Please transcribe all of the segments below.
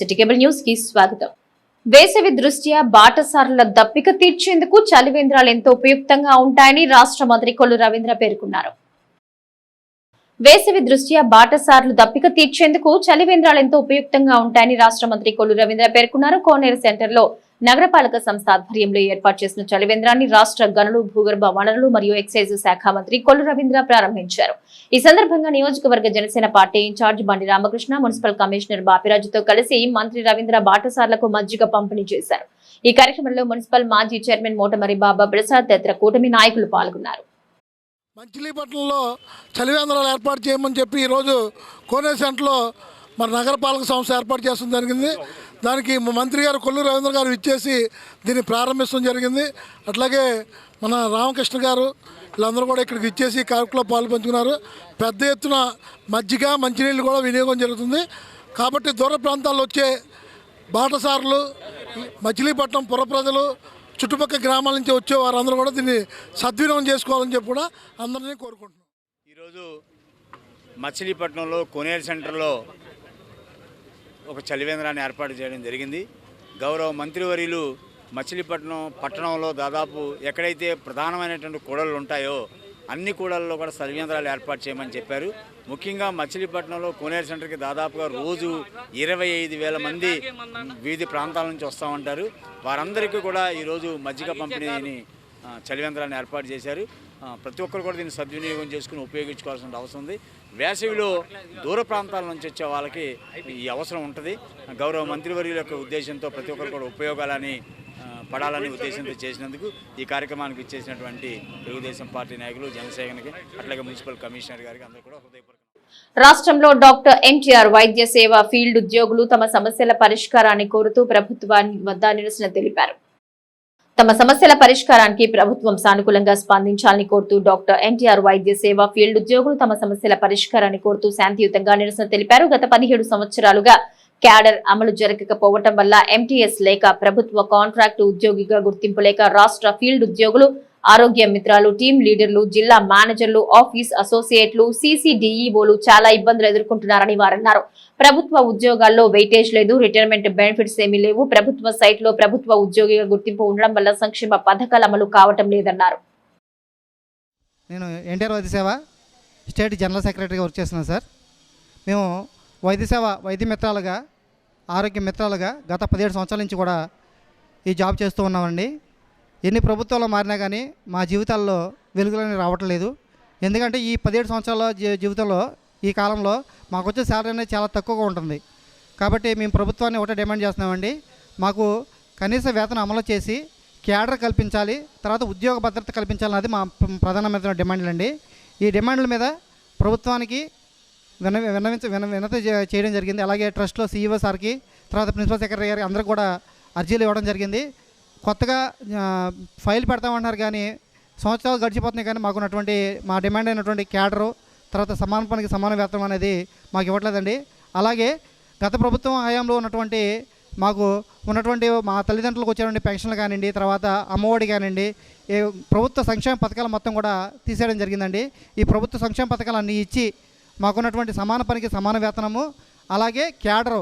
City cable news కి స్వాగతం. వేసవి దృష్ట్యా బాటసారుల దప్పిక తీర్చేందుకు చలివేంద్రాలు ఎంతో ఉపయుక్తంగా ఉంటాయని రాష్ట్ర మంత్రి కొల్లు రవీంద్ర పేర్కొన్నారు. వేసవి దృష్ట్యా బాటసారులు దప్పిక తీర్చేందుకు చలివేంద్రాలు ఎంతో ఉపయుక్తంగా ఉంటాయని రాష్ట్ర మంత్రి కొల్లు రవీంద్ర పేర్కొన్నారు. కోనేరు సెంటర్ లో నగరపాలక సంస్థ ఆధ్వర్యంలో ఏర్పాటు చేసిన చలివేంద్రాన్ని రాష్ట్ర గనులు, భూగర్భ వనరులు మరియు ఎక్సైజ్ శాఖ మంత్రి కొల్లు రవీంద్ర ప్రారంభించారు. ఈ సందర్భంగా నియోజకవర్గ జనసేన పార్టీ ఇన్ఛార్జ్ బండి రామకృష్ణ, మున్సిపల్ కమిషనర్ బాపిరాజుతో కలిసి మంత్రి రవీంద్ర బాటసార్లకు మజ్జిగ పంపిణీ చేశారు. ఈ కార్యక్రమంలో మున్సిపల్ మాజీ చైర్మన్ మోటమరి బాబా ప్రసాద్ తదితర కూటమి నాయకులు పాల్గొన్నారు. మచిలీపట్నంలో చలివేంద్రాలు ఏర్పాటు చేయమని చెప్పి ఈరోజు కోనేరు సెంటర్లో మరి నగరపాలక సంస్థ ఏర్పాటు చేయడం జరిగింది. దానికి మంత్రి గారు కొల్లు రవీంద్ర గారు ఇచ్చేసి దీన్ని ప్రారంభించడం జరిగింది. అట్లాగే మన రామకృష్ణ గారు వీళ్ళందరూ కూడా ఇక్కడికి ఇచ్చేసి కార్యక్రమంలో పాలు పంచుకున్నారు. పెద్ద ఎత్తున మజ్జిగ, మంచినీళ్ళు కూడా వినియోగం జరుగుతుంది. కాబట్టి దూర ప్రాంతాల్లో వచ్చే బాటసారులు, మచిలీపట్నం పుర ప్రజలు, చుట్టుపక్కల గ్రామాల నుంచి వచ్చే వారందరూ కూడా దీన్ని సద్వినియోగం చేసుకోవాలని చెప్పి కూడా అందరినీ కోరుకుంటున్నాం. ఈరోజు మచిలీపట్నంలో కోనేరు సెంటర్లో ఒక చలివేంద్రాన్ని ఏర్పాటు చేయడం జరిగింది. గౌరవ మంత్రివర్యులు మచిలీపట్నం పట్టణంలో దాదాపు ఎక్కడైతే ప్రధానమైనటువంటి కూడళ్ళు ఉంటాయో అన్ని కూడళ్ళలో కూడా చలివేంద్రాలు ఏర్పాటు చేయమని చెప్పారు. ముఖ్యంగా మచిలీపట్నంలో కోనేరు సెంటర్కి దాదాపుగా రోజు 25,000 మంది వివిధ ప్రాంతాల నుంచి వస్తూ ఉంటారు. వారందరికీ కూడా ఈరోజు మజ్జిగ పంపిణీని చలివేంద్రాన్ని ఏర్పాటు చేశారు. ప్రతి ఒక్కరు కూడా దీన్ని సద్వినియోగం చేసుకుని ఉపయోగించుకోవాల్సిన అవసరం ఉంది. వేసవిలో దూర ప్రాంతాల నుంచి వచ్చే వాళ్ళకి ఈ అవసరం ఉంటుంది. గౌరవ మంత్రివర్యుల యొక్క ఉద్దేశంతో ప్రతి ఒక్కరు కూడా ఉపయోగాలని పడాలని ఉద్దేశంతో చేసినందుకు ఈ కార్యక్రమానికి ఇచ్చేసినటువంటి తెలుగుదేశం పార్టీ నాయకులు, జనసేనకి, అట్లాగే మున్సిపల్ కమిషనర్ గారికి అందరూ కూడా హృదయపూర్వక. రాష్ట్రంలో డాక్టర్ ఎన్టీఆర్ వైద్య సేవ ఫీల్డ్ ఉద్యోగులు తమ సమస్యల పరిష్కారాన్ని కోరుతూ ప్రభుత్వాన్ని వద్ద నిరసన తెలిపారు. తమ సమస్యల పరిష్కారానికి ప్రభుత్వం సానుకూలంగా స్పందించాలని కోరుతూ డాక్టర్ ఎన్టీఆర్ వైద్య సేవ ఫీల్డ్ ఉద్యోగులు తమ సమస్యల పరిష్కారాన్ని కోరుతూ శాంతియుతంగా నిరసన తెలిపారు. గత 17 సంవత్సరాలుగా క్యాడర్ అమలు జరగకపోవటం వల్ల ఎంటీఎస్ లేక, ప్రభుత్వ కాంట్రాక్టు ఉద్యోగిగా గుర్తింపు లేక రాష్ట్ర ఫీల్డ్ ఉద్యోగులు, ఆరోగ్య మిత్రాలు, టీం లీడర్లు, జిల్లా మేనేజర్లు, ఆఫీస్ అసోసియేట్లు, సీసీడీఈఓలు చాలా ఇబ్బందులు ఎదుర్కొంటున్నారని వారన్నారు. ప్రభుత్వ ఉద్యోగాల్లో వెయిటేజ్ లేదు, రిటైర్మెంట్ బెనిఫిట్స్ ఏమీ లేవు. ప్రభుత్వ సైట్లో ప్రభుత్వ ఉద్యోగిగా గుర్తింపు ఉండడం వల్ల సంక్షేమ పథకాలు అమలు కావటం లేదన్నారు. నేను ఎన్టీఆర్ వైద్య సేవ స్టేట్ జనరల్ సెక్రటరీగా వర్క్ చేస్తున్నాను సార్. మేము వైద్య సేవ వైద్య మిత్రాలుగా, ఆరోగ్య మిత్రాలుగా గత 17 సంవత్సరాల నుంచి కూడా ఈ జాబ్ చేస్తూ ఉన్నామండి. ఎన్ని ప్రభుత్వాలు మారినా కానీ మా జీవితాల్లో వెలుగులని రావట్లేదు. ఎందుకంటే ఈ 17 సంవత్సరాల జీవితంలో, ఈ కాలంలో మాకు వచ్చే శాలరీ అనేది చాలా తక్కువగా ఉంటుంది. కాబట్టి మేము ప్రభుత్వాన్ని ఒకటే డిమాండ్ చేస్తున్నామండి. మాకు కనీస వేతనం అమలు చేసి క్యాడర్ కల్పించాలి, తర్వాత ఉద్యోగ భద్రత కల్పించాలన్నది మా ప్రధానమైన డిమాండ్లు అండి. ఈ డిమాండ్ల మీద ప్రభుత్వానికి వినతి చేయడం జరిగింది. అలాగే ట్రస్ట్లో సీఈఓ సార్కి, తర్వాత ప్రిన్సిపల్ సెక్రటరీ గారికి అందరూ కూడా అర్జీలు ఇవ్వడం జరిగింది. కొత్తగా ఫైల్ పెడతామంటున్నారు కానీ సంవత్సరాలు గడిచిపోతున్నాయి కానీ మాకున్నటువంటి మా డిమాండ్ అయినటువంటి క్యాడరు, తర్వాత సమాన పనికి సమాన వేతనం అనేది మాకు ఇవ్వట్లేదండి. అలాగే గత ప్రభుత్వం హయాంలో ఉన్నటువంటి మాకు ఉన్నటువంటి మా తల్లిదండ్రులకు వచ్చేటువంటి పెన్షన్లు కానివ్వండి, తర్వాత అమ్మఒడి కానివ్వండి, ప్రభుత్వ సంక్షేమ పథకాలు మొత్తం కూడా తీసేయడం జరిగిందండి. ఈ ప్రభుత్వ సంక్షేమ పథకాలు అన్నీ ఇచ్చి మాకున్నటువంటి సమాన పనికి సమాన వేతనము, అలాగే క్యాడరు,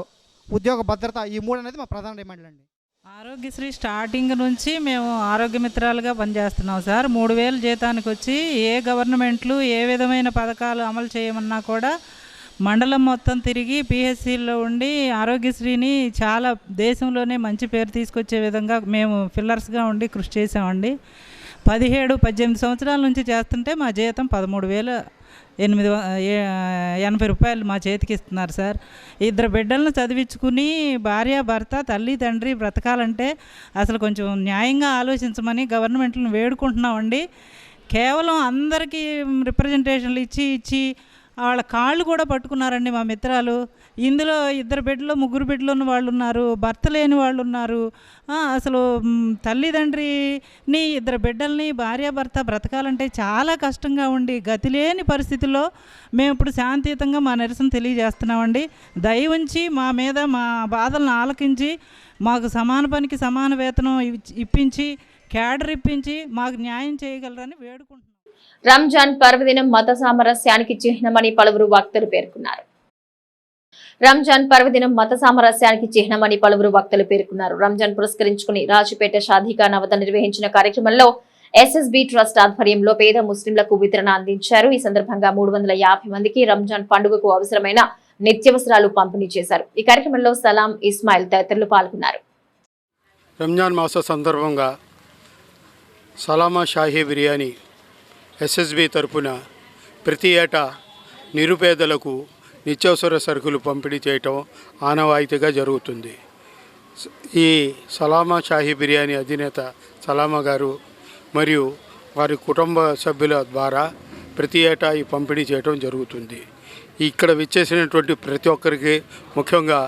ఉద్యోగ భద్రత, ఈ 3 అనేది మా ప్రధాన డిమాండ్లు అండి. ఆరోగ్యశ్రీ స్టార్టింగ్ నుంచి మేము ఆరోగ్య మిత్రాలుగా పనిచేస్తున్నాం సార్. 3,000 జీతానికి వచ్చి ఏ గవర్నమెంట్లు ఏ విధమైన పథకాలు అమలు చేయమన్నా కూడా మండలం మొత్తం తిరిగి పిహెచ్సిలో ఉండి ఆరోగ్యశ్రీని చాలా దేశంలోనే మంచి పేరు తీసుకొచ్చే విధంగా మేము ఫిల్లర్స్గా ఉండి కృషి చేసామండి. 17-18 సంవత్సరాల నుంచి చేస్తుంటే మా జీతం 13,880 రూపాయలు మా చేతికి ఇస్తున్నారు సార్. 2 బిడ్డలను చదివించుకుని భార్య, భర్త, తల్లి, తండ్రి బ్రతకాలంటే అసలు కొంచెం న్యాయంగా ఆలోచించమని గవర్నమెంట్లను వేడుకుంటున్నామండి. కేవలం అందరికీ రిప్రజెంటేషన్లు ఇచ్చి వాళ్ళ కాళ్ళు కూడా పట్టుకున్నారండి మా మిత్రాలు. ఇందులో 2 బిడ్డలు, 3 బిడ్డలు ఉన్న వాళ్ళు ఉన్నారు, భర్త లేని వాళ్ళు ఉన్నారు. అసలు తల్లిదండ్రిని, 2 బిడ్డల్ని, భార్యాభర్త బ్రతకాలంటే చాలా కష్టంగా ఉండి గతి లేని పరిస్థితుల్లో మేము ఇప్పుడు శాంతియుతంగా మా నిరసన తెలియజేస్తున్నామండి. దయ ఉంచి మా మీద మా బాధలను ఆలకించి మాకు సమాన పనికి సమాన వేతనం ఇప్పించి, క్యాడర్ ఇప్పించి మాకు న్యాయం చేయగలరని వేడుకుంటున్నాం. రంజాన్ పర్వదినం మత సామరస్యానికి చిహ్నమని పలువురు వక్తలు పేర్కొన్నారు. రంజాన్ పర్వదినం మత సామరస్యానికి చిహ్నమని పలువురు వక్తలు పేర్కొన్నారు. రంజాన్ పురస్కరించుకుని రాజుపేట షాదీఖానా వద్ద నిర్వహించిన కార్యక్రమంలో ఎస్ఎస్బి ట్రస్ట్ ఆధ్వర్యంలో పేద ముస్లింలకు వితరణ అందించారు. ఈ సందర్భంగా 350 మందికి రంజాన్ పండుగకు అవసరమైన నిత్యావసరాలు పంపిణీ చేశారు. ఈ కార్యక్రమంలో సలాం, ఇస్మాయిల్ తదితరులు పాల్గొన్నారు. రంజాన్ మాస సందర్భంగా సలామా షాహీ బిర్యానీ ఎస్ఎస్బి తరపున ప్రతి ఏటా నిరుపేదలకు నిత్యావసర సరుకులు పంపిణీ చేయటం ఆనవాయితీగా జరుగుతుంది. ఈ సలామా షాహీ బిర్యానీ అధినేత సలామా గారు మరియు వారి కుటుంబ సభ్యుల ద్వారా ప్రతి ఏటా ఈ పంపిణీ చేయటం జరుగుతుంది. ఇక్కడ విచ్చేసినటువంటి ప్రతి ఒక్కరికి, ముఖ్యంగా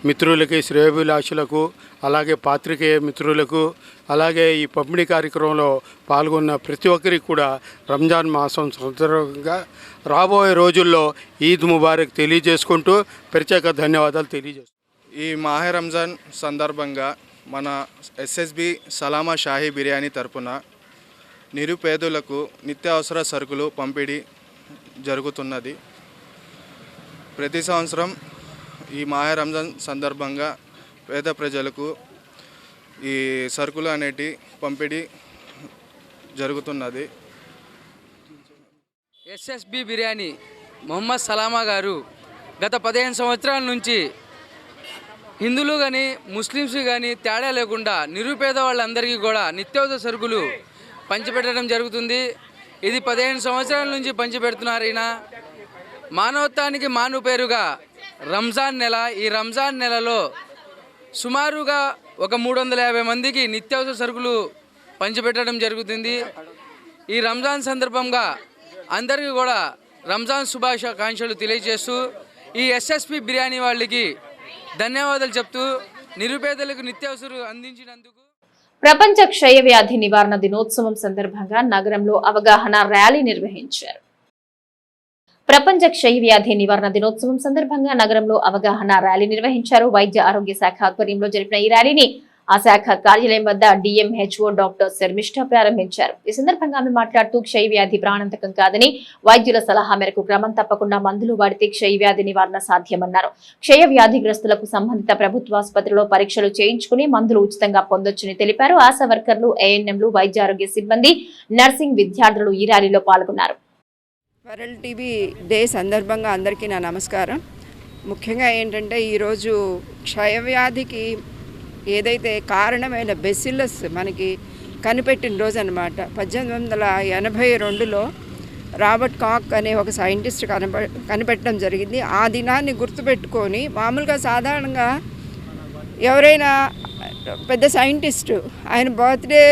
మిత్రులకి, శ్రేయోభిలాషులకు, అలాగే పాత్రికేయ మిత్రులకు, అలాగే ఈ పంపిణీ కార్యక్రమంలో పాల్గొన్న ప్రతి ఒక్కరికి కూడా రంజాన్ మాసం సందర్భంగా రాబోయే రోజుల్లో ఈద్ ముబారక్ తెలియజేసుకుంటూ ప్రత్యేక ధన్యవాదాలు తెలియజేస్తున్నాను. ఈ మాహే రంజాన్ సందర్భంగా మన ఎస్ఎస్బి సలామా షాహీ బిర్యానీ తరపున నిరుపేదలకు నిత్యావసర సరుకులు పంపిణీ జరుగుతున్నది. ప్రతి సంవత్సరం ఈ మాహే రంజాన్ సందర్భంగా పేద ప్రజలకు ఈ సరుకులు అనేటి పంపిణీ జరుగుతున్నది. ఎస్ఎస్బి బిర్యానీ మొహమ్మద్ సలామా గారు గత 15 సంవత్సరాల నుంచి హిందువులు కానీ ముస్లిమ్స్ కానీ తేడా లేకుండా నిరుపేద వాళ్ళందరికీ కూడా నిత్యావసర సరుకులు పంచిపెట్టడం జరుగుతుంది. ఇది 15 సంవత్సరాల నుంచి పంచిపెడుతున్నారు. ఈయన మానవత్వానికి మాను పేరుగా రంజాన్ నెల, ఈ రంజాన్ నెలలో సుమారుగా ఒక 350 మందికి నిత్యావసర సరుకులు పంచిపెట్టడం జరుగుతుంది. ఈ రంజాన్ సందర్భంగా అందరికీ కూడా రంజాన్ శుభాకాంక్షలు తెలియజేస్తూ ఈ ఎస్ఎస్పి బిర్యానీ వాళ్ళకి ధన్యవాదాలు చెప్తూ నిరుపేదలకు నిత్యావసరాలు అందించినందుకు. ప్రపంచ క్షయ వ్యాధి నివారణ దినోత్సవం సందర్భంగా నగరంలో అవగాహన ర్యాలీ నిర్వహించారు. ప్రపంచ క్షయ వ్యాధి నివారణ దినోత్సవం సందర్భంగా నగరంలో అవగాహన ర్యాలీ నిర్వహించారు. వైద్య ఆరోగ్య శాఖ ఆధ్వర్యంలో జరిపిన ఈ ర్యాలీని ఆ శాఖ కార్యాలయం వద్ద డిఎంహెచ్ఓ డాక్టర్ శర్మిష్ఠ ప్రారంభించారు. ఈ సందర్భంగా ఆమె మాట్లాడుతూ క్షయ వ్యాధి ప్రాణాంతకం కాదని, వైద్యుల సలహా మేరకు క్రమం తప్పకుండా మందులు వాడితే క్షయ వ్యాధి నివారణ సాధ్యమన్నారు. క్షయ వ్యాధిగ్రస్తులకు సంబంధిత ప్రభుత్వ ఆసుపత్రిలో పరీక్షలు చేయించుకుని మందులు ఉచితంగా పొందొచ్చని తెలిపారు. ఆశా వర్కర్లు, ఏఎన్ఎంలు, వైద్య ఆరోగ్య సిబ్బంది, నర్సింగ్ విద్యార్థులు ఈ ర్యాలీలో పాల్గొన్నారు. వరల్డ్ టీబీ డే సందర్భంగా అందరికీ నా నమస్కారం. ముఖ్యంగా ఏంటంటే ఈరోజు క్షయవ్యాధికి ఏదైతే కారణమైన బెసిల్లస్ మనకి కనిపెట్టిన రోజు అనమాట. 1882లో రాబర్ట్ కాక్ అనే ఒక సైంటిస్ట్ కనిపెట్టడం జరిగింది. ఆ దినాన్ని గుర్తుపెట్టుకొని, మామూలుగా సాధారణంగా ఎవరైనా పెద్ద సైంటిస్టు ఆయన బర్త్డే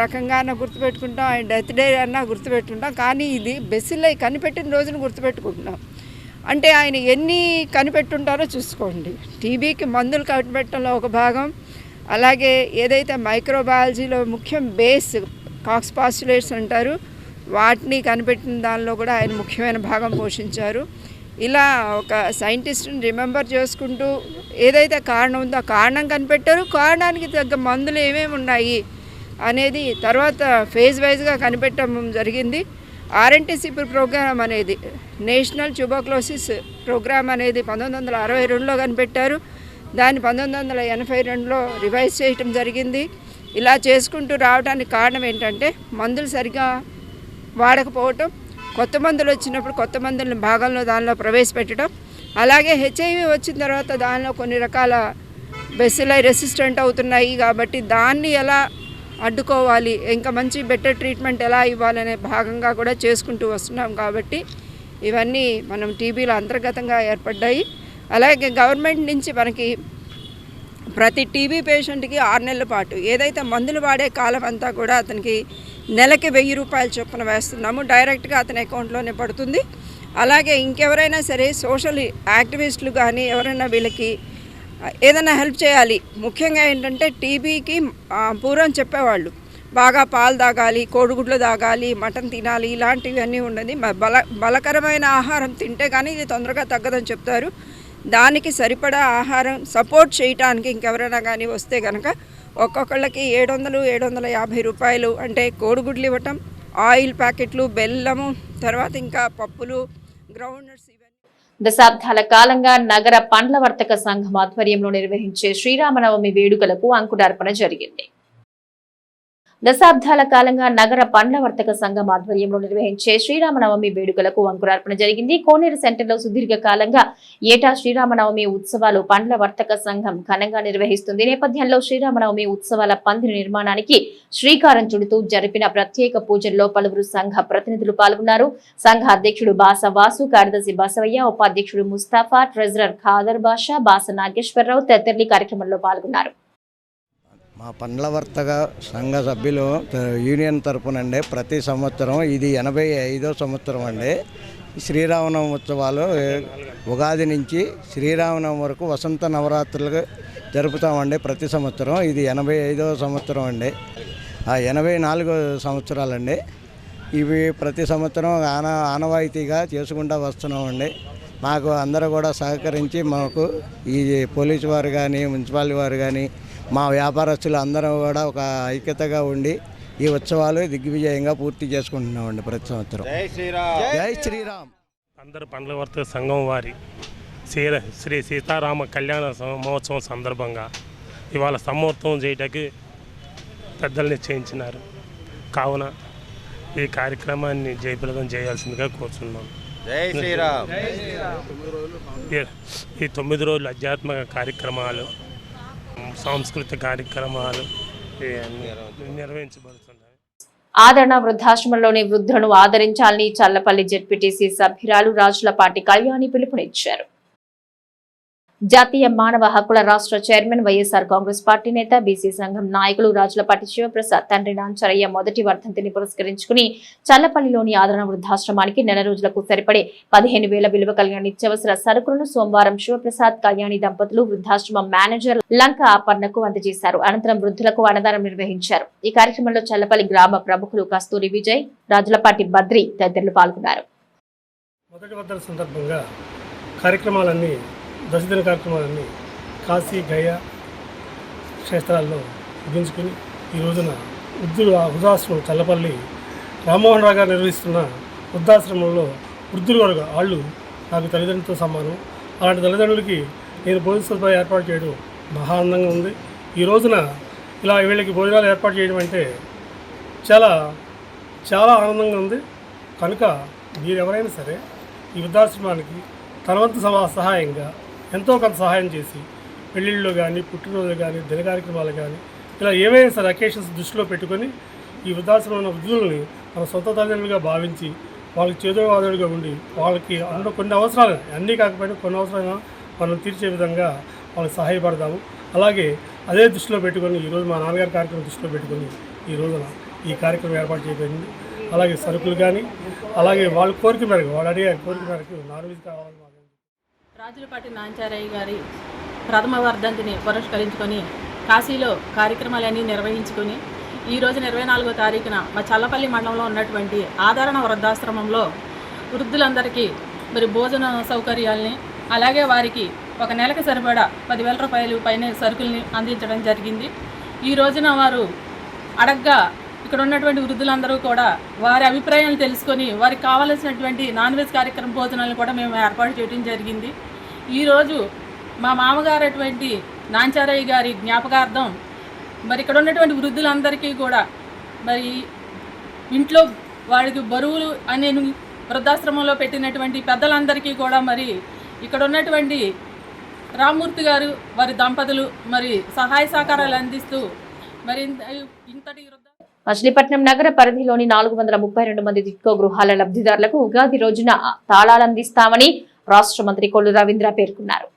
రకంగా గుర్తుపెట్టుకుంటాం, ఆయన డెత్ డే అన్నా గుర్తుపెట్టుకుంటాం. కానీ ఇది బెసిల్లై కనిపెట్టిన రోజును గుర్తుపెట్టుకుంటున్నాం. అంటే ఆయన ఎన్ని కనిపెట్టుంటారో చూసుకోండి. టీబీకి మందులు కనిపెట్టడంలో ఒక భాగం, అలాగే ఏదైతే మైక్రోబయాలజీలో ముఖ్యం బేస్ కాక్స్ పాస్టులేట్స్ అంటారు, వాటిని కనిపెట్టిన దానిలో కూడా ఆయన ముఖ్యమైన భాగం పోషించారు. ఇలా ఒక సైంటిస్ట్ని రిమెంబర్ చేసుకుంటూ ఏదైతే కారణం ఉందో ఆ కారణం కనిపెట్టారు, కారణానికి తగ్గ మందులు ఏమేమి ఉన్నాయి అనేది తర్వాత ఫేజ్ వైజ్గా కనిపెట్టడం జరిగింది. ఆర్ఎన్టీసీ ప్రోగ్రామ్ అనేది, నేషనల్ ట్యూబర్క్లోసిస్ ప్రోగ్రామ్ అనేది 1962లో కనిపెట్టారు. దాన్ని 1982లో రివైజ్ చేయటం జరిగింది. ఇలా చేసుకుంటూ రావడానికి కారణం ఏంటంటే మందులు సరిగా వాడకపోవటం, కొత్త మందులు వచ్చినప్పుడు కొత్త మందులను భాగంలో దానిలో ప్రవేశపెట్టడం, అలాగే హెచ్ఐవి వచ్చిన తర్వాత దానిలో కొన్ని రకాల బెసిల్లై రెసిస్టెంట్ అవుతున్నాయి కాబట్టి దాన్ని ఎలా అడ్డుకోవాలి, ఇంకా మంచి బెటర్ ట్రీట్మెంట్ ఎలా ఇవ్వాలనే భాగంగా కూడా చేసుకుంటూ వస్తున్నాం. కాబట్టి ఇవన్నీ మనం టీబీలో అంతర్గతంగా ఏర్పడ్డాయి. అలాగే గవర్నమెంట్ నుంచి మనకి ప్రతి టీబీ పేషెంట్కి 6 నెలల పాటు ఏదైతే మందులు వాడే కాలం అంతా కూడా అతనికి నెలకి 1000 రూపాయలు చొప్పున వేస్తున్నాము. డైరెక్ట్గా అతని అకౌంట్లోనే పడుతుంది. అలాగే ఇంకెవరైనా సరే సోషల్ యాక్టివిస్టులు కానీ ఎవరైనా వీళ్ళకి ఏదైనా హెల్ప్ చేయాలి. ముఖ్యంగా ఏంటంటే టీబీకి పూర్వం చెప్పేవాళ్ళు బాగా పాలు తాగాలి, కోడిగుడ్లు తాగాలి, మటన్ తినాలి, ఇలాంటివన్నీ ఉండదు. బలకరమైన ఆహారం తింటే కానీ ఇది తొందరగా తగ్గదని చెప్తారు. దానికి సరిపడా ఆహారం సపోర్ట్ చేయటానికి ఇంకెవరైనా కానీ వస్తే కనుక ఒక్కొక్కళ్ళకి 700-750 రూపాయలు అంటే కోడిగుడ్లు ఇవ్వటం, ఆయిల్ ప్యాకెట్లు, బెల్లము, తర్వాత ఇంకా పప్పులు, గ్రౌండ్నట్స్. దశాబ్దాల కాలంగా నగర పండ్ల వర్తక సంఘం ఆధ్వర్యంలో నిర్వహించే శ్రీరామనవమి వేడుకలకు అంకురార్పణ జరిగింది. దశాబ్దాల కాలంగా నగర పండ్ల వర్తక సంఘం ఆధ్వర్యంలో నిర్వహించే శ్రీరామనవమి వేడుకలకు అంకురార్పణ జరిగింది. కోనేరు సెంటర్లో సుదీర్ఘ కాలంగా ఏటా శ్రీరామనవమి ఉత్సవాలు పండ్ల వర్తక సంఘం ఘనంగా నిర్వహిస్తుంది. నేపథ్యంలో శ్రీరామనవమి ఉత్సవాల పందిరి నిర్మాణానికి శ్రీకారం చుడుతూ జరిపిన ప్రత్యేక పూజల్లో పలువురు సంఘ ప్రతినిధులు పాల్గొన్నారు. సంఘ అధ్యక్షుడు బాస వాసు, కార్యదర్శి బసవయ్య, ఉపాధ్యక్షుడు ముస్తాఫా, ట్రెజరర్ ఖాదర్ బాషా, బాస నాగేశ్వరరావు తదితరులు కార్యక్రమంలో పాల్గొన్నారు. మా పండ్ల వర్తక సంఘ సభ్యులు యూనియన్ తరపునండి ప్రతి సంవత్సరం ఇది 85వ సంవత్సరం అండి. శ్రీరామనవమి ఉత్సవాలు ఉగాది నుంచి శ్రీరామనవమి వరకు వసంత నవరాత్రులు జరుపుతామండి ప్రతి సంవత్సరం. ఇది 85వ సంవత్సరం అండి. 84 సంవత్సరాలండి. ఇవి ప్రతి సంవత్సరం ఆనవాయితీగా చేసుకుంటూ వస్తున్నామండి. మాకు అందరూ కూడా సహకరించి మాకు ఈ పోలీసు వారు కానీ మున్సిపాలిటీ వారు కానీ మా వ్యాపారస్తులు అందరూ కూడా ఒక ఐక్యతగా ఉండి ఈ ఉత్సవాలు దిగ్విజయంగా పూర్తి చేసుకుంటున్నామండి ప్రతి సంవత్సరం. జై శ్రీరామ్. అందరు పండ్ల వర్తక సంఘం వారి శ్రీ సీతారామ కళ్యాణ మహోత్సవం సందర్భంగా ఇవాళ సమూర్తం చేయడానికి పెద్దలు నిశ్చయించినారు. కావున ఈ కార్యక్రమాన్ని జయప్రదం చేయాల్సిందిగా కోరుతున్నాం. జై శ్రీరామ్. ఈ 9 రోజులు ఆధ్యాత్మిక కార్యక్రమాలు, సాంస్కృతిక కార్యక్రమాలు నిర్వహించబడుతున్నాయి. ఆదరణ వృద్ధాశ్రమంలోని వృద్ధులను ఆదరించాలని చల్లపల్లి జెడ్పీటీసీ సభ్యురాలు రాజులపాటి కళ్యాణి పిలుపునిచ్చారు. జాతీయ మానవ హక్కుల రాష్ట్ర చైర్మన్, వైఎస్ఆర్ కాంగ్రెస్ పార్టీ నేత, బీసీ సంఘం నాయకులు రాజులపాటి శివప్రసాద్ తండ్రి నాంచరయ్య మొదటి వర్ధంతిని పురస్కరించుకుని చల్లపల్లిలోని ఆదరణ వృద్ధాశ్రమానికి నెల రోజులకు సరిపడే 15,000 విలువ కలిగిన నిత్యావసర సరుకులను సోమవారం శివప్రసాద్, కళ్యాణి దంపతులు వృద్ధాశ్రమం మేనేజర్ లంక అపర్ణకు అందజేశారు. అనంతరం వృద్ధులకు అన్నదానం నిర్వహించారు. ఈ కార్యక్రమంలో చల్లపల్లి గ్రామ ప్రముఖులు కస్తూరి విజయ్, రాజులపాటి బద్రి తదితరులు పాల్గొన్నారు. మొదటి వర్ధంతి సందర్భంగా దశదిన కార్యక్రమాలన్నీ కాశీ, గయా క్షేత్రాల్లో ముగించుకుని ఈ రోజున వృద్ధాశ్రమం చల్లపల్లి రామ్మోహన్ రావు గారు నిర్వహిస్తున్న వృద్ధాశ్రమంలో వృద్ధుల వరకు వాళ్ళు నాకు తల్లిదండ్రులతో సమానం. అలాంటి తల్లిదండ్రులకి నేను భోజన సదుపాయం ఏర్పాటు చేయడం మహా ఆనందంగా ఉంది. ఈ రోజున ఇలా వీళ్ళకి భోజనాలు ఏర్పాటు చేయడం అంటే చాలా చాలా ఆనందంగా ఉంది. కనుక మీరు ఎవరైనా సరే ఈ వృద్ధాశ్రమానికి తన వంతు సహాయంగా ఎంతో కొంత సహాయం చేసి పెళ్ళిళ్ళు కానీ, పుట్టినరోజులు కానీ, దిన కార్యక్రమాలు కానీ ఇలా ఏవైనా సరే అకేషన్స్ దృష్టిలో పెట్టుకొని ఈ వృద్ధాశ్రమంలో వృద్ధులని మన సొంత తల్లిదండ్రులుగా భావించి వాళ్ళకి చేదోవాదుడుగా ఉండి వాళ్ళకి కొన్ని అవసరాలు, అన్నీ కాకపోయినా కొన్ని అవసరాలు మనం తీర్చే విధంగా వాళ్ళకి సహాయపడతాము. అలాగే అదే దృష్టిలో పెట్టుకొని ఈరోజు మా నాన్నగారి కార్యక్రమం దృష్టిలో పెట్టుకొని ఈ రోజున ఈ కార్యక్రమం ఏర్పాటు చేయబడింది. అలాగే సరుకులు కానీ, అలాగే వాళ్ళ కోరిక మేరకు, వాళ్ళు అడిగే కోరిక మేరకు నాన్ వెజ్ కావాలి. రాజులపాటి నాంచారయ్య గారి ప్రథమ వర్ధంతిని పురస్కరించుకొని కాశీలో కార్యక్రమాలన్నీ నిర్వహించుకొని ఈరోజు 24వ తారీఖున మా చల్లపల్లి మండలంలో ఉన్నటువంటి ఆదరణ వృద్ధాశ్రమంలో వృద్ధులందరికీ మరి భోజన సౌకర్యాలని, అలాగే వారికి ఒక నెలకు సరిపడా 10,000 రూపాయలు పైన సరుకుల్ని అందించడం జరిగింది. ఈ రోజున వారు అడగ్గా ఇక్కడ ఉన్నటువంటి వృద్ధులందరూ కూడా వారి అభిప్రాయాలు తెలుసుకొని వారికి కావాల్సినటువంటి నాన్ వెజ్ కార్యక్రమ భోజనాలను కూడా మేము ఏర్పాటు చేయడం జరిగింది. ఈరోజు మా మామగారు అటువంటి నాంచారయ్య గారి జ్ఞాపకార్థం మరి ఇక్కడ ఉన్నటువంటి వృద్ధులందరికీ కూడా మరి ఇంట్లో వారికి బరువులు అనే వృద్ధాశ్రమంలో పెట్టినటువంటి పెద్దలందరికీ కూడా మరి ఇక్కడ ఉన్నటువంటి రామ్మూర్తి గారు వారి దంపతులు మరి సహాయ సహకారాలు అందిస్తూ మరి ఇంతటి మచిలీపట్నం నగర పరిధిలోని 432 మంది టిట్కో గృహాల లబ్ధిదారులకు ఉగాది రోజున తాళాలందిస్తామని రాష్ట్ర మంత్రి కొల్లు రవీంద్ర పేర్కొన్నారు.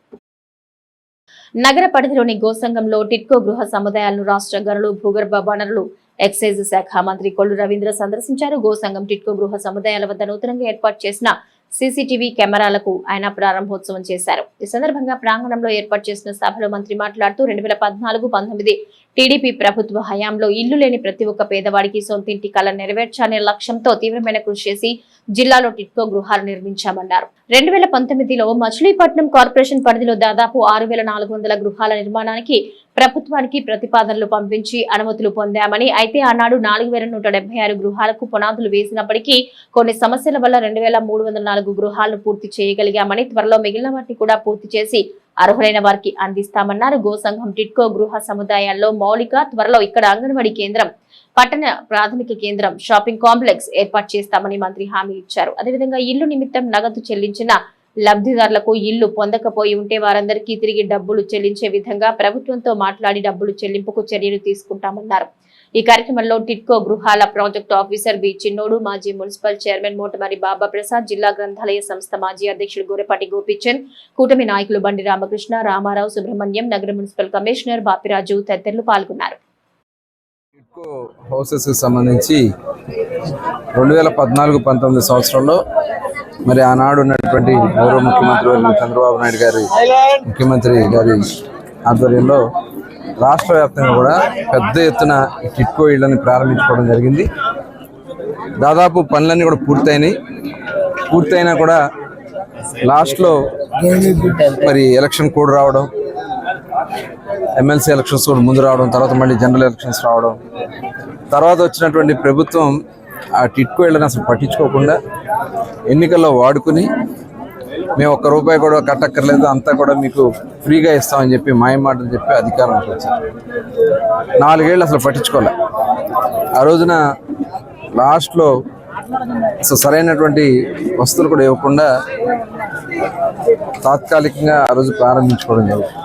నగర పరిధిలోని గోసంగంలో టిట్కో గృహ సముదాయాలను రాష్ట్ర గనులు, భూగర్భ వనరులు, ఎక్సైజ్ శాఖ మంత్రి కొల్లు రవీంద్ర సందర్శించారు. గోసంగం టిట్కో గృహ సముదాయాల వద్ద నూతనంగా ఏర్పాటు చేసిన సీసీటీవీ కెమెరాలకు ఆయన ప్రారంభోత్సవం చేశారు. ఈ సందర్భంగా ప్రాంగణంలో ఏర్పాటు చేసిన సభలో మంత్రి మాట్లాడుతూ 2014-19 టీడీపీ ప్రభుత్వ హయాంలో ఇల్లు లేని ప్రతి ఒక్క పేదవాడికి సొంతింటి కళ నెరవేర్చాలనే లక్ష్యంతో తీవ్రమైన కృషి చేసి జిల్లాలో టిట్కో గృహాలు నిర్మించామన్నారు. 2019లో మచిలీపట్నం కార్పొరేషన్ పరిధిలో దాదాపు 6,400 గృహాల నిర్మాణానికి ప్రభుత్వానికి ప్రతిపాదనలు పంపించి అనుమతులు పొందామని, అయితే ఆనాడు 4,176 గృహాలకు పునాదులు వేసినప్పటికీ కొన్ని సమస్యల వల్ల 2,304 గృహాలను పూర్తి చేయగలిగామని, త్వరలో మిగిలిన వాటిని కూడా పూర్తి చేసి అర్హులైన వారికి అందిస్తామన్నారు. గోసంఘం టిట్కో గృహ సముదాయాల్లో మౌలిక, త్వరలో ఇక్కడ అంగన్వాడీ కేంద్రం, పట్టణ ప్రాథమిక కేంద్రం, షాపింగ్ కాంప్లెక్స్ ఏర్పాటు చేస్తామని మంత్రి హామీ ఇచ్చారు. అదేవిధంగా ఇల్లు నిమిత్తం నగదు చెల్లించిన లబ్ధిదారులకు ఇల్లు పొందకపోయి ఉంటే వారందరికీ తిరిగి డబ్బులు చెల్లించే విధంగా ప్రభుత్వంతో మాట్లాడి డబ్బులు చెల్లింపుకు చర్యలు తీసుకుంటామన్నారు. ఈ కార్యక్రమంలో టిట్కో గృహాల ప్రాజెక్టు ఆఫీసర్ బి చిన్నోడు, మాజీ మున్సిపల్ చైర్మన్ మోటమరి బాబా ప్రసాద్, జిల్లా గ్రంథాలయ సంస్థ మాజీ అధ్యక్షుడు గోరెపాటి గోపిచంద్, కూటమి నాయకులు బండి రామకృష్ణ, రామారావు, సుబ్రహ్మణ్యం, నగర మున్సిపల్ కమిషనర్ బాపిరాజు తదితరులు పాల్గొన్నారు. టిట్కో హౌసెస్ సంబంధించి 2014-19 సంవత్సరంలో మరి ఆనాడు ఉన్నటువంటి గౌరవ ముఖ్యమంత్రి చంద్రబాబు నాయుడు గారి ఆధ్వర్యంలో రాష్ట్ర వ్యాప్తంగా కూడా పెద్ద ఎత్తున టిట్కో ఇళ్లను ప్రారంభించుకోవడం జరిగింది. దాదాపు పనులన్నీ కూడా పూర్తయినా కూడా లాస్ట్లో మరి ఎలక్షన్ కోడ్ రావడం, ఎమ్మెల్సీ ఎలక్షన్స్ కూడా ముందు రావడం, తర్వాత మళ్ళీ జనరల్ ఎలక్షన్స్ రావడం, తర్వాత వచ్చినటువంటి ప్రభుత్వం ఆ టిట్కో ఇళ్లను అసలు పట్టించుకోకుండా ఎన్నికల్లో వాడుకుని మేము ₹1 కూడా కట్టక్కర్లేదు, అంతా కూడా మీకు ఫ్రీగా ఇస్తామని చెప్పి మాయమాటలు చెప్పి అధికారంలోకి వచ్చారు. 4 ఏళ్ళు అసలు పట్టించుకోలే. ఆ రోజున లాస్ట్లో అసలు సరైనటువంటి వస్తువులు కూడా ఇవ్వకుండా తాత్కాలికంగా ఆ రోజు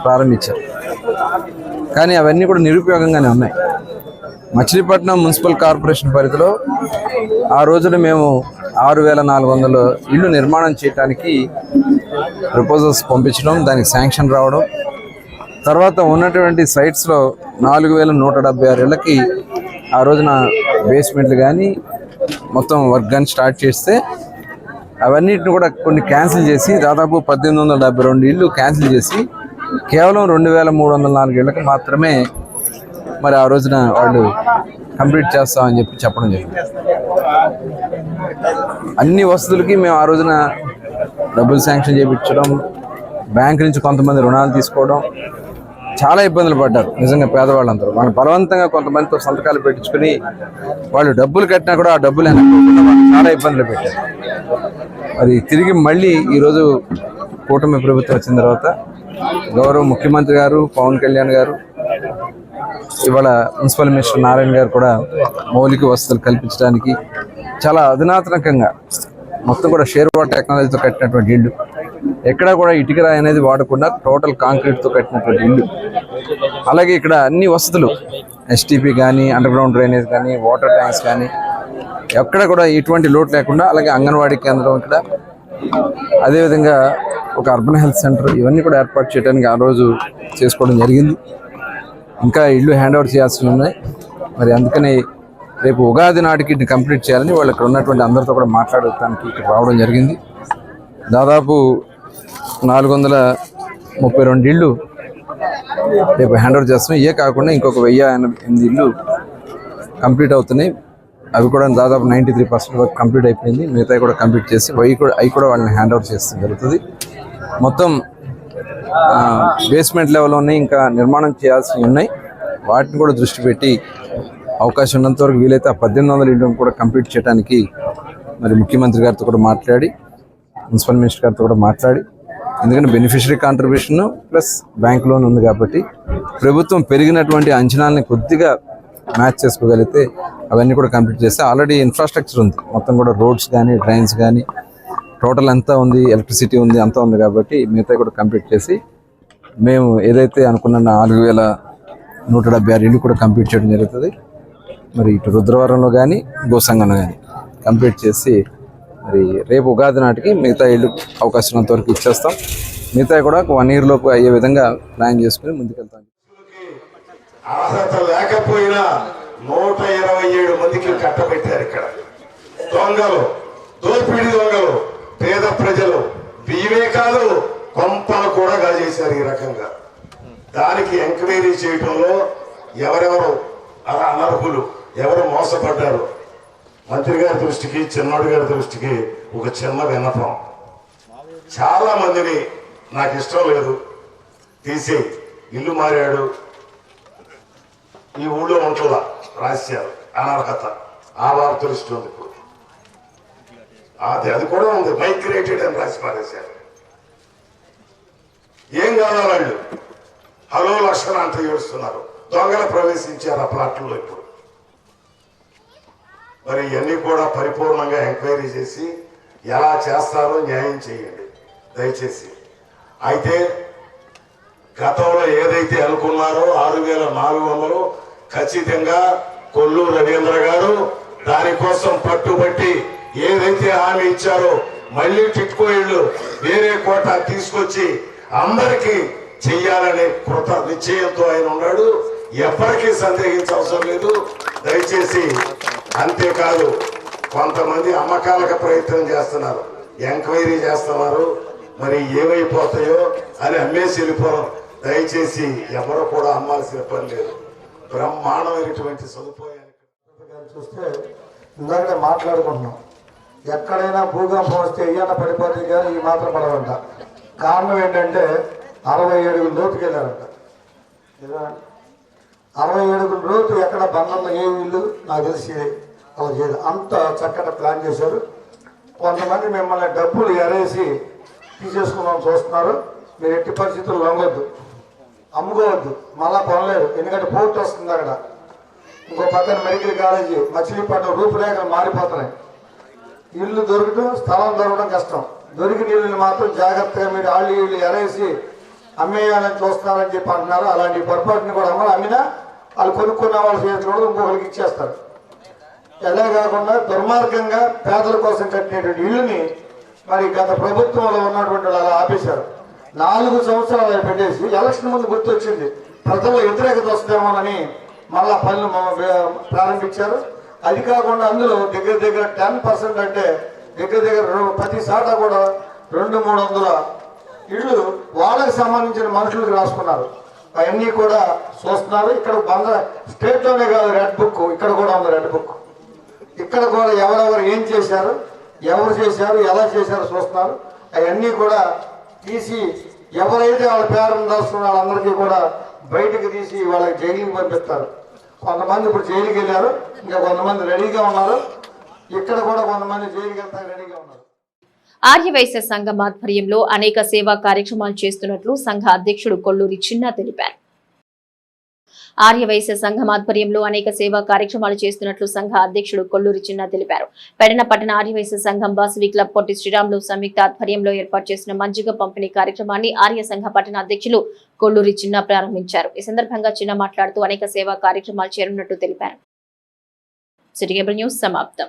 ప్రారంభించారు. కానీ అవన్నీ కూడా నిరుపయోగంగానే ఉన్నాయి. మచిలీపట్నం మున్సిపల్ కార్పొరేషన్ పరిధిలో ఆ రోజున మేము 6,400 ఇళ్ళు నిర్మాణం చేయడానికి ప్రపోజల్స్ పంపించడం, దానికి శాంక్షన్ రావడం, తర్వాత ఉన్నటువంటి సైట్స్లో 4,176 ఇళ్ళకి ఆ రోజున బేస్మెంట్లు కానీ మొత్తం వర్క్ కానీ స్టార్ట్ చేస్తే అవన్నిటిని కూడా కొన్ని క్యాన్సిల్ చేసి దాదాపు 1,872 ఇళ్ళు క్యాన్సిల్ చేసి కేవలం 2,304 ఇళ్ళకి మాత్రమే మరి ఆ రోజున వాళ్ళు కంప్లీట్ చేస్తామని చెప్పడం జరిగింది. అన్ని వసతులకి మేము ఆ రోజున డబ్బులు శాంక్షన్ చేయించడం, బ్యాంక్ నుంచి కొంతమంది రుణాలు తీసుకోవడం, చాలా ఇబ్బందులు పడ్డారు నిజంగా పేదవాళ్ళందరూ. వాళ్ళు బలవంతంగా కొంతమందితో సంతకాలు పెట్టించుకుని వాళ్ళు డబ్బులు కట్టినా కూడా ఆ డబ్బులు వెనక్కుండా వాళ్ళు చాలా ఇబ్బందులు పెట్టారు. మరి తిరిగి మళ్ళీ ఈరోజు కూటమి ప్రభుత్వం వచ్చిన తర్వాత గౌరవ ముఖ్యమంత్రి గారు, పవన్ కళ్యాణ్ గారు, ఇవాళ మున్సిపల్ మినిస్టర్ నారాయణ గారు కూడా మౌలిక వసతులు కల్పించడానికి చాలా అధునాతనకంగా మొత్తం కూడా షేర్వాల్ టెక్నాలజీతో కట్టినటువంటి ఇల్లు, ఎక్కడా కూడా ఇటుకరాయి అనేది వాడకుండా టోటల్ కాంక్రీట్తో కట్టినటువంటి ఇల్లు. అలాగే ఇక్కడ అన్ని వసతులు ఎస్టీపీ కానీ, అండర్ గ్రౌండ్ డ్రైనేజ్ కానీ, వాటర్ ట్యాంక్స్ కానీ ఎక్కడ కూడా ఎటువంటి లోటు లేకుండా, అలాగే అంగన్వాడీ కేంద్రం ఇక్కడ, అదేవిధంగా ఒక అర్బన్ హెల్త్ సెంటర్, ఇవన్నీ కూడా ఏర్పాటు చేయడానికి ఆ రోజు చేసుకోవడం జరిగింది. ఇంకా ఇల్లు హ్యాండ్ ఓవర్ చేయాల్సి ఉన్నాయి. మరి అందుకని రేపు ఉగాది నాటికి ఇటు కంప్లీట్ చేయాలని వాళ్ళు ఇక్కడ ఉన్నటువంటి అందరితో కూడా మాట్లాడటానికి ఇక్కడ రావడం జరిగింది. దాదాపు 432 ఇళ్ళు రేపు హ్యాండ్ ఓవర్ చేస్తున్నాయి. ఇవే కాకుండా ఇంకొక 1008 ఇళ్ళు కంప్లీట్ అవుతున్నాయి. అవి కూడా దాదాపు 93% వరకు కంప్లీట్ అయిపోయింది. మిగతాయి కూడా కంప్లీట్ చేసి అవి కూడా వాళ్ళని హ్యాండ్ ఓవర్ చేస్తూ జరుగుతుంది. మొత్తం బేస్మెంట్ లెవెల్లోనే ఇంకా నిర్మాణం చేయాల్సినవి ఉన్నాయి. వాటిని కూడా దృష్టి పెట్టి అవకాశం ఉన్నంత వరకు వీలైతే ఆ 1,800 ఇళ్ళను కూడా కంప్లీట్ చేయడానికి మరి ముఖ్యమంత్రి గారితో కూడా మాట్లాడి, మున్సిపల్ మినిస్టర్ గారితో కూడా మాట్లాడి, ఎందుకంటే beneficiary contribution plus bank loan ఉంది కాబట్టి ప్రభుత్వం పెరిగినటువంటి అంచనాలని కొద్దిగా మ్యాచ్ చేసుకోగలిగితే అవన్నీ కూడా కంప్లీట్ చేస్తే ఆల్రెడీ ఇన్ఫ్రాస్ట్రక్చర్ ఉంది. మొత్తం కూడా రోడ్స్ కానీ, డ్రైన్స్ కానీ, టోటల్ అంతా ఉంది, ఎలక్ట్రిసిటీ ఉంది, అంతా ఉంది కాబట్టి మిగతా కూడా కంప్లీట్ చేసి మేము ఏదైతే అనుకున్న 4,176 ఇళ్ళు కూడా కంప్లీట్ చేయడం జరుగుతుంది. మరి ఇటు రుద్రవరంలో కానీ, గోసంగంలో కానీ కంప్లీట్ చేసి మరి రేపు ఉగాది నాటికి మిగతా ఇళ్ళు అవకాశం ఉన్నంత వరకు ఇచ్చేస్తాం. మిగతా కూడా 1 year లోపు అయ్యే విధంగా ప్లాన్ చేసుకుని ముందుకెళ్తాం. అర్హత లేకపోయినా 127 మందికి కట్టబెట్టారు. ఇక్కడ దొంగలు, దోపిడీ దొంగలు, పేద ప్రజలు బియ్యమే కాదు కొంపలు కూడా గాజేశారు. ఈ రకంగా దానికి ఎంక్వైరీ చేయడంలో ఎవరెవరు అనర్హులు, ఎవరు మోసపడ్డారు, మంత్రి గారి దృష్టికి, చిన్నోడి గారి దృష్టికి ఒక చిన్న విన్నపం. చాలా మందిని నాకు ఇష్టం లేదు, తీసి ఇల్లు మారాడు, ఈ ఊళ్ళో ఉంటుందా రాశారు, అనర్హత, ఆ వార్తలు ఇష్టం ఉంది. ఇప్పుడు అది కూడా ఉంది, మైగ్రేటెడ్ అని రాసి పారేశారు. ఏం కాదా వాళ్ళు హలో లక్షణ అంటూ ఏడుస్తున్నారు. దొంగలు ప్రవేశించారు ఆ ప్లాట్లలో. ఇప్పుడు మరి ఇవన్నీ కూడా పరిపూర్ణంగా ఎంక్వైరీ చేసి ఎలా చేస్తారో న్యాయం చేయండి దయచేసి. అయితే గతంలో ఏదైతే అనుకున్నారో 6,400 ఖచ్చితంగా కొల్లు రవీంద్ర గారు దానికోసం పట్టుబట్టి ఏదైతే హామీ ఇచ్చారో మళ్ళీ టిట్కో ఇళ్ళు వేరే కోట తీసుకొచ్చి అందరికీ చెయ్యాలనే కృత నిశ్చయంతో ఆయన ఉన్నాడు. ఎప్పటికీ సందేహించవసరం లేదు దయచేసి. అంతేకాదు కొంతమంది అమ్మకాలకు ప్రయత్నం చేస్తున్నారు, ఎంక్వైరీ చేస్తున్నారు, మరి ఏమైపోతాయో అని అమ్మేసి వెళ్ళిపోవడం. దయచేసి ఎవరు కూడా అమ్మాల్సిన పని లేదు. బ్రహ్మాండమైనటువంటి సదుపాయాన్ని చూస్తే ఇందాక మాట్లాడుకుంటున్నాం, ఎక్కడైనా భూకంపం వస్తే ఇయ్యాల పడిపోతుంది కానీ ఈ మాత్రం పడవంట. కారణం ఏంటంటే 60 అడుగుల లోతుకి వెళ్ళారంట. 60 అడుగుల లోతు ఎక్కడ బంధంలో ఏ ఇల్లు నాకు తెలిసి అలా చేయదు. అంత చక్కటి ప్లాన్ చేశారు. కొంతమంది మిమ్మల్ని డబ్బులు ఎరేసి తీసేసుకుందాం చూస్తున్నారు. మీరు ఎట్టి పరిస్థితుల్లో లొంగొద్దు, అమ్ముకోవద్దు, మళ్ళా కొనలేరు. ఎందుకంటే పోర్ట్ వస్తుంది అక్కడ. ఇంకో పక్కన మెడికల్ కాలేజీ, మచిలీపట్నం రూపురేఖలు మారిపోతున్నాయి. ఇల్లు దొరకటం, స్థలం దొరకడం కష్టం. దొరికిన ఇల్లుని మాత్రం జాగ్రత్తగా మీరు ఆళ్ళు ఇల్లు ఎరేసి అమ్మేయాలని చూస్తున్నారని చెప్పి అంటున్నారు. అలాంటి పొరపాటుని కూడా అమ్మినా వాళ్ళు కొనుక్కున్న వాళ్ళ చేతిలో ఇంకొకరికి ఇచ్చేస్తారు. ఎలా కాకుండా దుర్మార్గంగా పేదల కోసం కట్టినటువంటి ఇల్లుని మరి గత ప్రభుత్వంలో ఉన్నటువంటి వాళ్ళు అలా ఆపేశారు. 4 సంవత్సరాలు పెట్టేసి ఎలక్షన్ ముందు గుర్తొచ్చింది, ప్రజల్లో వ్యతిరేకత వస్తుందేమోనని మళ్ళా పనులు ప్రారంభించారు. అది కాకుండా అందులో దగ్గర 10% అంటే దగ్గర ప్రతి సాటా కూడా 200-300 ఇళ్ళు వాళ్ళకి సంబంధించిన మనుషులకు రాసుకున్నారు. అవన్నీ కూడా చూస్తున్నారు. ఇక్కడ స్టేట్లోనే కాదు రెడ్ బుక్, ఇక్కడ కూడా ఉంది రెడ్ బుక్. ఇక్కడ కూడా ఎవరెవరు ఏం చేశారు, ఎవరు చేశారు, ఎలా చేశారు చూస్తున్నారు. అవన్నీ కూడా తీసి ఎవరైతే వాళ్ళ పేరును రాసుకున్న వాళ్ళందరికీ కూడా బయటకు తీసి వాళ్ళకి జైలుకి పంపిస్తారు. కొంతమంది ఇప్పుడు జైలుకి వెళ్ళారు, ఇంకా కొంతమంది రెడీగా ఉన్నారు. ఇక్కడ కూడా కొంతమంది జైలుకి వెళ్తారు, రెడీగా ఉన్నారు. ఆర్యవైశ్య సంఘం ఆధ్వర్యంలో అనేక సేవా కార్యక్రమాలు చేస్తున్నట్లు సంఘ అధ్యక్షుడు కొల్లూరి చిన్న తెలిపారు. ఆర్యవైశ్య సంఘం ఆధ్వర్యంలో అనేక సేవా కార్యక్రమాలు చేస్తున్నట్లు సంఘ అధ్యక్షుడు కొల్లూరి చిన్న తెలిపారు. పెడన పట్టణ ఆర్యవైశ్య సంఘం వాసవి క్లబ్ పొట్టి శ్రీరాములు సంయుక్త ఆధ్వర్యంలో ఏర్పాటు చేసిన మజ్జిగ పంపిణీ కార్యక్రమాన్ని ఆర్య సంఘ పట్టణ అధ్యక్షులు కొల్లూరి చిన్న ప్రారంభించారు. ఈ సందర్భంగా చిన్న మాట్లాడుతూ అనేక సేవా కార్యక్రమాలు చేరున్నట్టు తెలిపారు. సిటీ కేబుల్ న్యూస్ సమాప్తం.